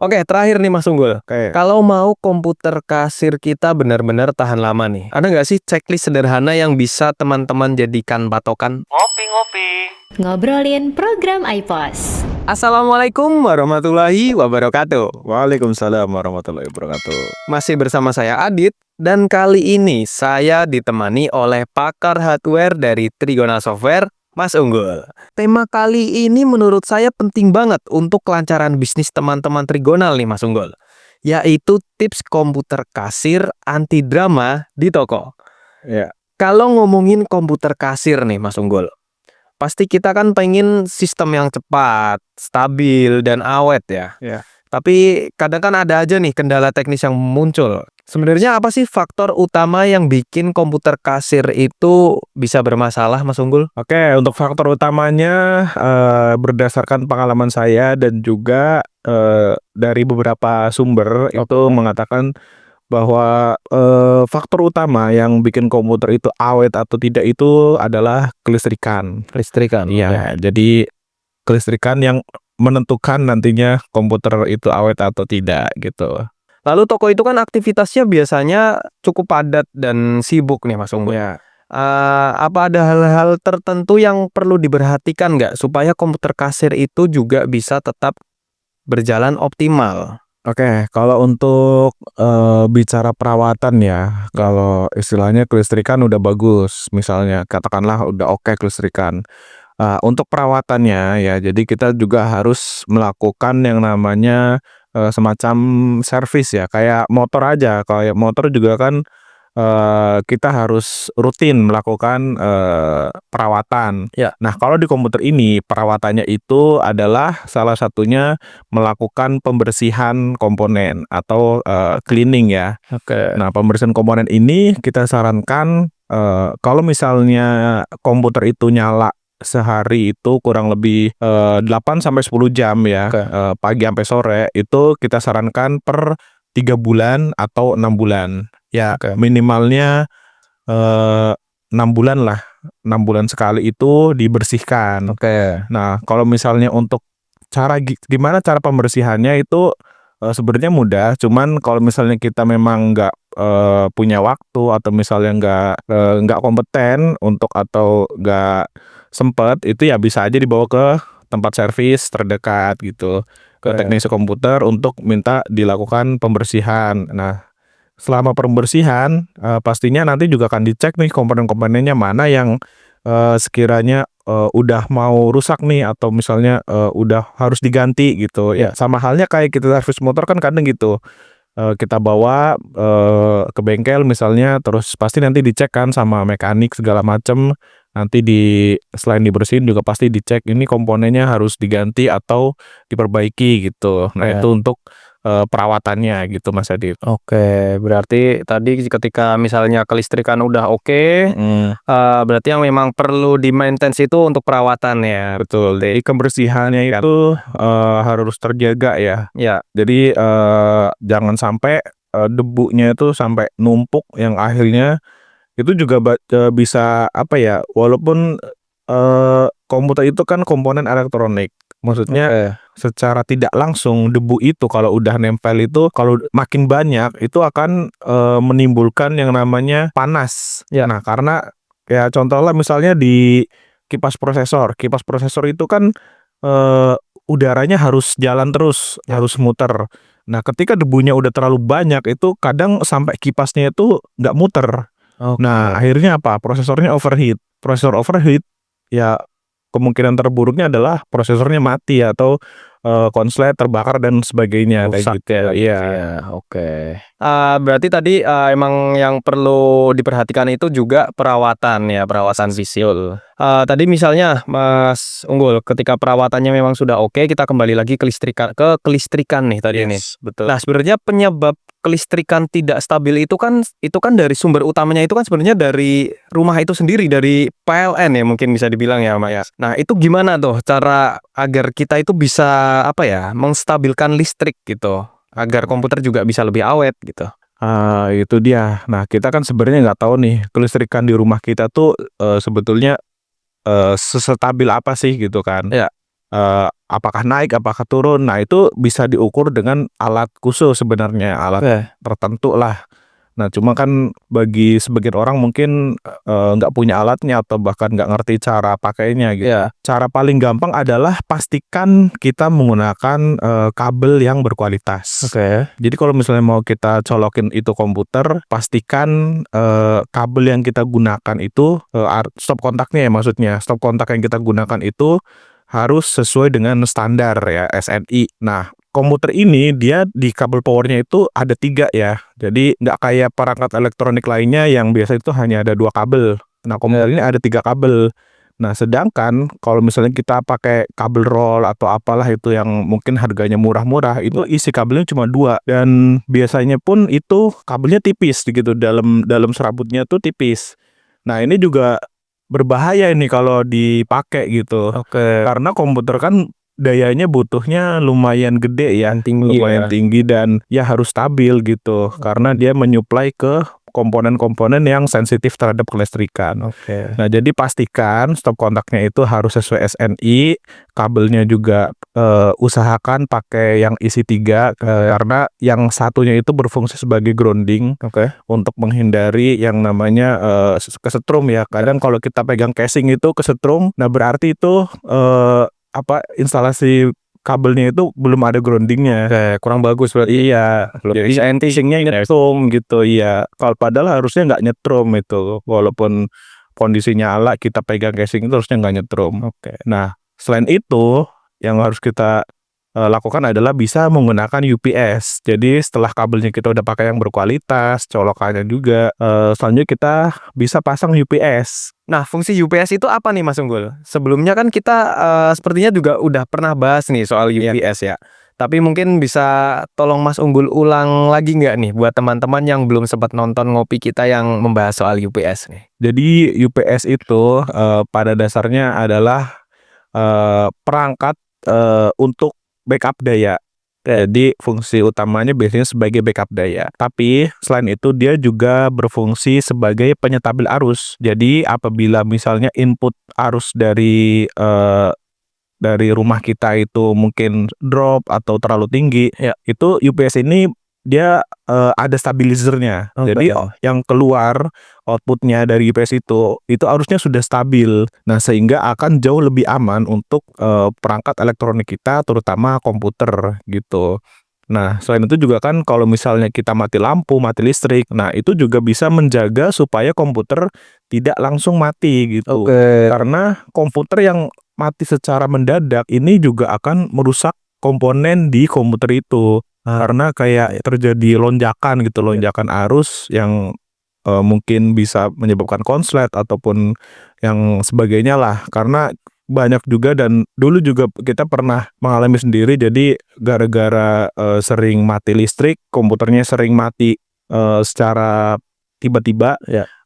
Oke, terakhir nih Mas Unggul. Oke. Kalau mau komputer kasir kita benar-benar tahan lama nih, ada nggak sih checklist sederhana yang bisa teman-teman jadikan patokan? Ngopi-ngopi. Ngobrolin program iPos. Assalamualaikum warahmatullahi wabarakatuh. Waalaikumsalam warahmatullahi wabarakatuh. Masih bersama saya Adit, dan kali ini saya ditemani oleh pakar hardware dari Trigona Software, Mas Unggul. Tema kali ini menurut saya penting banget untuk kelancaran bisnis teman-teman Trigonal nih Mas Unggul, yaitu tips komputer kasir anti drama di toko. Ya, Kalau ngomongin komputer kasir nih Mas Unggul, pasti kita kan pengen sistem yang cepat, stabil, dan awet ya. ya. Tapi kadang kan ada aja nih kendala teknis yang muncul. Sebenarnya apa sih faktor utama yang bikin komputer kasir itu bisa bermasalah, Mas Unggul? Oke, untuk faktor utamanya berdasarkan pengalaman saya dan juga dari beberapa sumber itu mengatakan bahwa faktor utama yang bikin komputer itu awet atau tidak itu adalah kelistrikan. Listrikan. Iya, jadi kelistrikan yang menentukan nantinya komputer itu awet atau tidak gitu. Lalu toko itu kan aktivitasnya biasanya cukup padat dan sibuk nih, Mas Unggul. Ya. Apa ada hal-hal tertentu yang perlu diperhatikan nggak supaya komputer kasir itu juga bisa tetap berjalan optimal? Oke, kalau untuk bicara perawatan ya, kalau istilahnya kelistrikan udah bagus, misalnya katakanlah udah oke kelistrikan. Untuk perawatannya ya, jadi kita juga harus melakukan yang namanya semacam servis ya, kayak motor aja. Kayak motor juga kan kita harus rutin melakukan perawatan. Ya. Nah, kalau di komputer ini perawatannya itu adalah salah satunya melakukan pembersihan komponen atau cleaning ya. Oke. Nah, pembersihan komponen ini kita sarankan kalau misalnya komputer itu nyala sehari itu kurang lebih 8 sampai 10 jam ya, Oke. pagi sampai sore, itu kita sarankan per 3 bulan atau 6 bulan. Ya, Oke. minimalnya 6 bulan lah. 6 bulan sekali itu dibersihkan. Oke. Nah, kalau misalnya untuk gimana cara pembersihannya itu sebenarnya mudah, cuman kalau misalnya kita memang nggak punya waktu atau misalnya nggak kompeten untuk atau nggak sempet, itu ya bisa aja dibawa ke tempat servis terdekat gitu, ke teknisi komputer untuk minta dilakukan pembersihan. Nah, selama pembersihan pastinya nanti juga akan dicek nih komponen-komponennya mana yang sekiranya udah mau rusak nih atau misalnya udah harus diganti gitu ya. Sama halnya kayak kita servis motor kan kadang gitu. Kita bawa ke bengkel misalnya, terus pasti nanti dicek kan sama mekanik segala macem. Nanti selain dibersihin juga pasti dicek ini komponennya harus diganti atau diperbaiki gitu. Nah, itu untuk perawatannya gitu Mas Adit. Oke, berarti tadi ketika misalnya kelistrikan udah oke, berarti yang memang perlu di-maintenance itu untuk perawatan ya? Betul. Jadi kebersihannya itu harus terjaga ya. Ya. Jadi jangan sampai debunya itu sampai numpuk yang akhirnya itu juga bisa apa ya, walaupun komputer itu kan komponen elektronik. Maksudnya secara tidak langsung debu itu kalau udah nempel itu kalau makin banyak itu akan menimbulkan yang namanya panas. Ya. Nah, karena ya contohnya misalnya di kipas prosesor. Kipas prosesor itu kan udaranya harus jalan terus, harus muter. Nah, ketika debunya udah terlalu banyak itu kadang sampai kipasnya itu nggak muter. Nah, akhirnya apa? Prosesornya overheat. Prosesor overheat ya kemungkinan terburuknya adalah prosesornya mati atau konslet terbakar dan sebagainya kayak Rusak gitu. ya, Iya. oke. Berarti tadi emang yang perlu diperhatikan itu juga perawatan ya, perawatan visual. Tadi misalnya Mas Unggul, ketika perawatannya memang sudah oke, kita kembali lagi ke kelistrikan nih tadi nih. Betul. Nah, sebenarnya penyebab kelistrikan tidak stabil itu kan dari sumber utamanya itu kan sebenarnya dari rumah itu sendiri, dari PLN ya mungkin bisa dibilang ya, Mas. Nah, itu gimana tuh cara agar kita itu bisa apa ya, menstabilkan listrik gitu, agar komputer juga bisa lebih awet gitu? Itu dia. Nah, kita kan sebenarnya nggak tahu nih kelistrikan di rumah kita tuh sebetulnya sestabil apa sih gitu kan. Ya. apakah naik, apakah turun. Nah, itu bisa diukur dengan alat khusus sebenarnya, alat tertentu lah. Nah, cuma kan bagi sebagian orang mungkin nggak punya alatnya atau bahkan nggak ngerti cara pakainya gitu. Iya. Cara paling gampang adalah pastikan kita menggunakan kabel yang berkualitas. Oke. Jadi kalau misalnya mau kita colokin itu komputer, pastikan kabel yang kita gunakan itu stop kontaknya ya, maksudnya stop kontak yang kita gunakan itu harus sesuai dengan standar ya, SNI. Nah, komputer ini dia di kabel powernya itu ada 3 ya. Jadi nggak kayak perangkat elektronik lainnya yang biasa itu hanya ada 2 kabel. Nah, komputer ini ada 3 kabel. Nah, sedangkan kalau misalnya kita pakai kabel roll atau apalah itu yang mungkin harganya murah-murah, itu isi kabelnya cuma 2 dan biasanya pun itu kabelnya tipis gitu, dalam serabutnya tuh tipis. Nah, ini juga berbahaya ini kalau dipakai gitu. Oke. Karena komputer kan dayanya butuhnya lumayan gede ya, lumayan tinggi dan ya harus stabil gitu. Karena dia menyuplai ke komponen-komponen yang sensitif terhadap kelistrikan. Oke. Nah, jadi pastikan stop kontaknya itu harus sesuai SNI, kabelnya juga usahakan pakai yang isi 3 karena yang satunya itu berfungsi sebagai grounding. Oke. Untuk menghindari yang namanya kesetrum ya. Kadang kalau kita pegang casing itu kesetrum, nah berarti itu instalasi kabelnya itu belum ada groundingnya. Oke, kurang bagus berarti. Iya, Jadi casingnya nyetrum gitu. Iya, kalau padahal harusnya nggak nyetrum itu, walaupun kondisi nyala kita pegang casing itu harusnya nggak nyetrum. Oke. Nah, selain itu yang harus kita lakukan adalah bisa menggunakan UPS. Jadi setelah kabelnya kita udah pakai yang berkualitas, colokannya juga, selanjutnya kita bisa pasang UPS. Nah, fungsi UPS itu apa nih Mas Unggul? Sebelumnya kan kita sepertinya juga udah pernah bahas nih soal UPS ya. Tapi mungkin bisa tolong Mas Unggul ulang lagi nggak nih buat teman-teman yang belum sempat nonton ngopi kita yang membahas soal UPS nih. Jadi UPS itu pada dasarnya adalah perangkat untuk backup daya. Jadi fungsi utamanya biasanya sebagai backup daya. Tapi selain itu dia juga berfungsi sebagai penyetabil arus. Jadi apabila misalnya input arus dari rumah kita itu mungkin drop atau terlalu tinggi, itu UPS ini dia ada stabilizernya. Jadi yang keluar outputnya dari UPS itu arusnya sudah stabil. Nah, sehingga akan jauh lebih aman untuk perangkat elektronik kita, terutama komputer gitu. Nah, selain itu juga kan kalau misalnya kita mati lampu, mati listrik, nah itu juga bisa menjaga supaya komputer tidak langsung mati gitu. Karena komputer yang mati secara mendadak ini juga akan merusak komponen di komputer itu. Karena kayak terjadi lonjakan gitu, lonjakan arus yang mungkin bisa menyebabkan konslet ataupun yang sebagainya lah. Karena banyak juga dan dulu juga kita pernah mengalami sendiri. Jadi gara-gara sering mati listrik, komputernya sering mati secara tiba-tiba,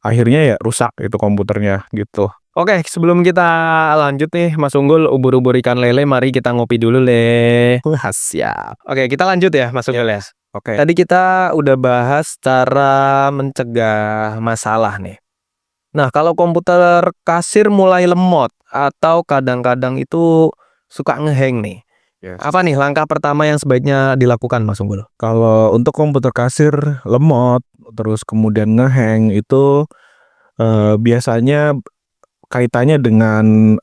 akhirnya ya rusak itu komputernya gitu. Oke, sebelum kita lanjut nih Mas Unggul, ubur-ubur ikan lele, mari kita ngopi dulu le. Siap. Oke, kita lanjut ya Mas Unggul ya. Oke. Tadi kita udah bahas cara mencegah masalah nih. Nah, kalau komputer kasir mulai lemot atau kadang-kadang itu suka ngehang nih. Apa nih langkah pertama yang sebaiknya dilakukan Mas Unggul? Kalau untuk komputer kasir lemot terus kemudian ngehang itu biasanya kaitannya dengan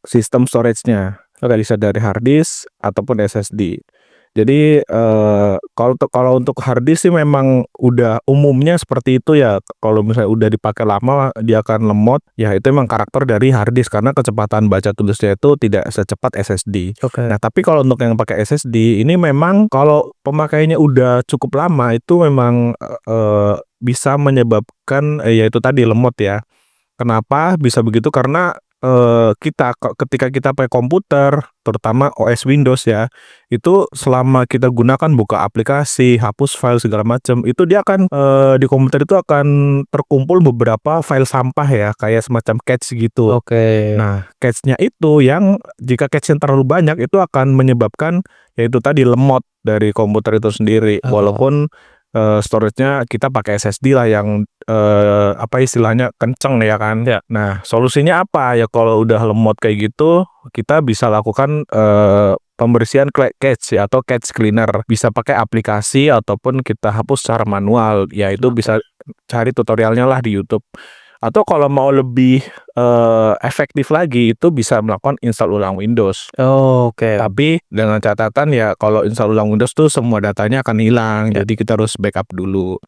sistem storage-nya. Bisa dari hard disk ataupun SSD. Jadi kalau untuk hard disk sih memang udah umumnya seperti itu ya. Kalau misalnya udah dipakai lama dia akan lemot, ya itu memang karakter dari hard disk karena kecepatan baca tulisnya itu tidak secepat SSD. Nah, tapi kalau untuk yang pakai SSD ini memang kalau pemakaiannya udah cukup lama itu memang bisa menyebabkan yaitu tadi lemot ya. Kenapa bisa begitu? Karena ketika kita pakai komputer, terutama OS Windows ya, itu selama kita gunakan buka aplikasi, hapus file segala macam, itu dia akan di komputer itu akan terkumpul beberapa file sampah ya, kayak semacam cache gitu. Nah, cache-nya itu yang jika cache-nya terlalu banyak itu akan menyebabkan yaitu tadi lemot dari komputer itu sendiri. Walaupun storage-nya kita pakai SSD lah yang apa istilahnya kenceng ya kan. Ya. Nah, solusinya apa? Ya kalau udah lemot kayak gitu, kita bisa lakukan pembersihan cache ya, atau cache cleaner. Bisa pakai aplikasi ataupun kita hapus secara manual. Ya itu bisa cari tutorialnya lah di YouTube. Atau kalau mau lebih efektif lagi itu bisa melakukan install ulang Windows. Oke. Tapi dengan catatan ya kalau install ulang Windows tuh semua datanya akan hilang. Ya. Jadi kita harus backup dulu.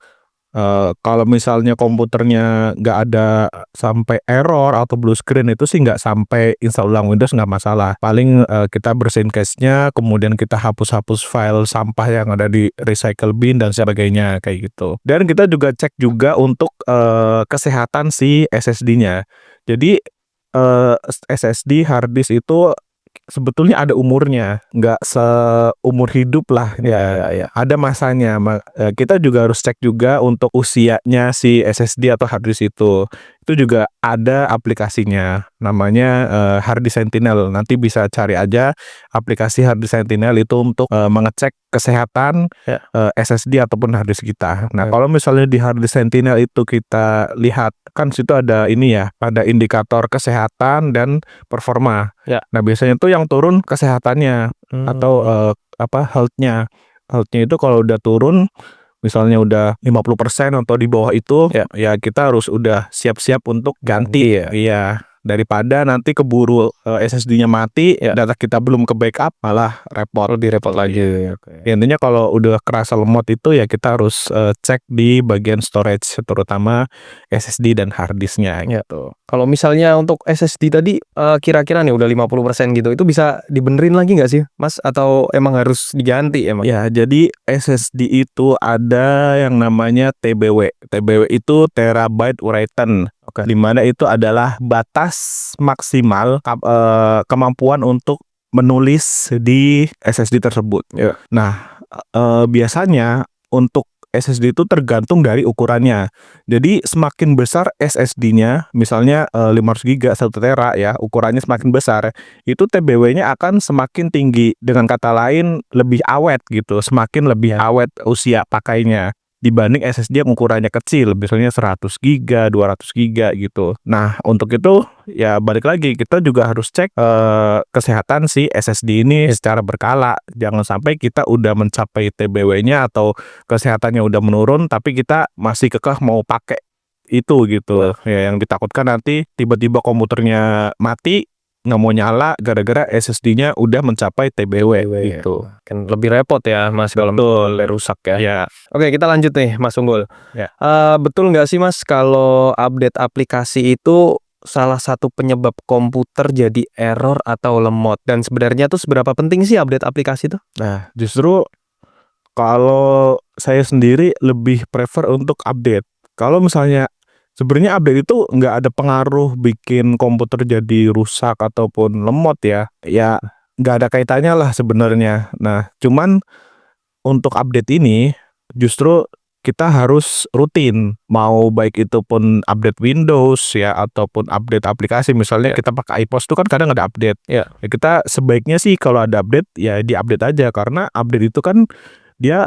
Kalau misalnya komputernya nggak ada sampai error atau blue screen itu sih nggak sampai install ulang Windows nggak masalah. Paling kita bersihin cache-nya, kemudian kita hapus-hapus file sampah yang ada di recycle bin dan sebagainya kayak gitu. Dan kita juga cek juga untuk kesehatan si SSD-nya. Jadi SSD hard disk itu sebetulnya ada umurnya, nggak seumur hidup lah. Ya. Ada masanya. Kita juga harus cek juga untuk usianya si SSD atau hard disk itu. Itu juga ada aplikasinya, namanya Hard Disk Sentinel. Nanti bisa cari aja aplikasi Hard Disk Sentinel itu untuk mengecek kesehatan SSD ataupun hard disk kita. Nah, kalau misalnya di Hard Disk Sentinel itu kita lihat kan situ ada ini ya, ada indikator kesehatan dan performa. Ya. Nah, biasanya tuh yang turun kesehatannya atau health-nya. Health-nya itu kalau udah turun misalnya udah 50% atau di bawah itu, ya kita harus udah siap-siap untuk ganti ya. Iya, daripada nanti keburu SSD-nya mati, data kita belum ke backup, malah repot. Direpot lagi. Ya, intinya kalau udah kerasa lemot itu ya kita harus cek di bagian storage, terutama SSD dan hard disk-nya gitu. Kalau misalnya untuk SSD tadi kira-kira nih udah 50% gitu, itu bisa dibenerin lagi nggak sih, Mas? Atau emang harus diganti emang? Ya, jadi SSD itu ada yang namanya TBW. TBW itu terabyte written. Di mana itu adalah batas maksimal kemampuan untuk menulis di SSD tersebut. Nah, biasanya untuk SSD itu tergantung dari ukurannya. Jadi semakin besar SSD-nya, misalnya 500 GB 1 tera ya, ukurannya semakin besar, itu TBW-nya akan semakin tinggi. Dengan kata lain lebih awet gitu, semakin lebih awet usia pakainya dibanding SSD yang ukurannya kecil, misalnya 100 GB, 200 GB gitu. Nah, untuk itu ya balik lagi kita juga harus cek kesehatan si SSD ini secara berkala. Jangan sampai kita udah mencapai TBW-nya atau kesehatannya udah menurun tapi kita masih kekeh mau pakai itu gitu. Ya, yang ditakutkan nanti tiba-tiba komputernya mati, nggak mau nyala gara-gara SSD-nya udah mencapai TBW gitu. Kan lebih repot ya, Mas, kalau misalnya rusak ya. Ya. Oke, kita lanjut nih, Mas Unggul. Ya. Betul nggak sih, Mas, kalau update aplikasi itu salah satu penyebab komputer jadi error atau lemot? Dan sebenarnya tuh seberapa penting sih update aplikasi tuh? Nah, justru kalau saya sendiri lebih prefer untuk update. Kalau misalnya sebenarnya update itu nggak ada pengaruh bikin komputer jadi rusak ataupun lemot ya. Ya nggak ada kaitannya lah sebenarnya. Nah, cuman untuk update ini justru kita harus rutin. Mau baik itu pun update Windows ya ataupun update aplikasi. Misalnya kita pakai iPost itu kan kadang ada update. Ya, kita sebaiknya sih kalau ada update ya di-update aja, karena update itu kan dia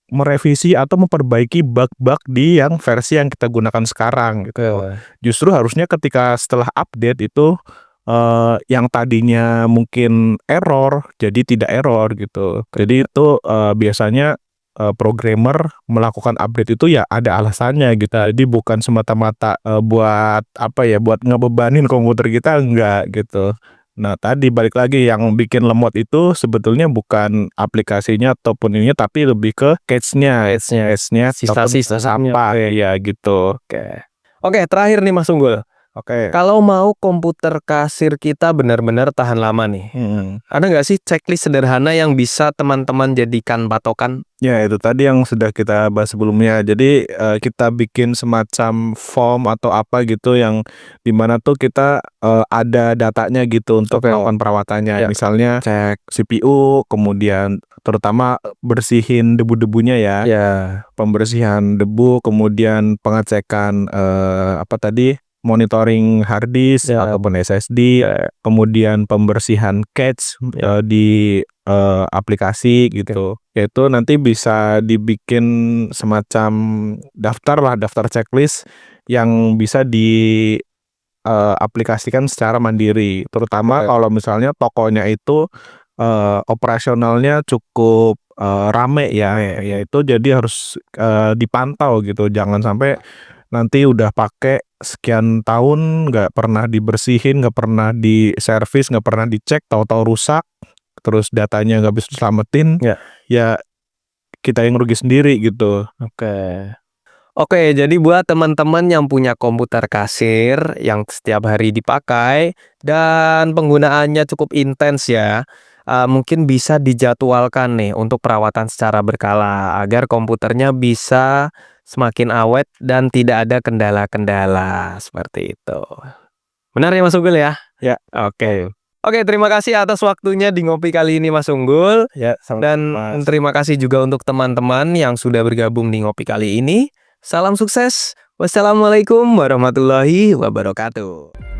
merevisi atau memperbaiki bug-bug di yang versi yang kita gunakan sekarang gitu. Justru harusnya ketika setelah update itu yang tadinya mungkin error jadi tidak error gitu. Jadi itu biasanya programmer melakukan update itu ya ada alasannya gitu. Jadi bukan semata-mata buat apa ya, buat ngebebanin komputer kita, enggak gitu. Nah, tadi balik lagi yang bikin lemot itu sebetulnya bukan aplikasinya ataupun ininya, tapi lebih ke cache-nya, sisa-sisa sampah ya gitu. Oke, terakhir nih, Mas Unggul. Oke. Kalau mau komputer kasir kita benar-benar tahan lama nih, ada nggak sih checklist sederhana yang bisa teman-teman jadikan patokan? Ya, itu tadi yang sudah kita bahas sebelumnya. Jadi kita bikin semacam form atau apa gitu yang dimana tuh kita ada datanya gitu untuk melakukan perawatannya. Misalnya cek CPU, kemudian terutama bersihin debu-debunya ya. Pembersihan debu, kemudian pengecekan apa tadi? monitoring hard disk Ya. ataupun SSD, kemudian pembersihan cache di aplikasi gitu. Yaitu nanti bisa dibikin semacam daftar checklist yang bisa di aplikasikan secara mandiri. Terutama kalau misalnya tokonya itu operasionalnya cukup rame ya, yaitu jadi harus dipantau gitu. Jangan sampai nanti udah pakai sekian tahun nggak pernah dibersihin, nggak pernah diservis, nggak pernah dicek, tahu-tahu rusak, terus datanya nggak bisa diselamatin, ya kita yang rugi sendiri gitu. Oke, jadi buat teman-teman yang punya komputer kasir yang setiap hari dipakai dan penggunaannya cukup intens ya, mungkin bisa dijadwalkan nih untuk perawatan secara berkala agar komputernya bisa semakin awet dan tidak ada kendala-kendala seperti itu. Benar ya Mas Unggul ya? Ya. Oke. Oke, terima kasih atas waktunya di ngopi kali ini Mas Unggul. Ya, Dan terima kasih juga untuk teman-teman yang sudah bergabung di ngopi kali ini. Salam sukses. Wassalamualaikum warahmatullahi wabarakatuh.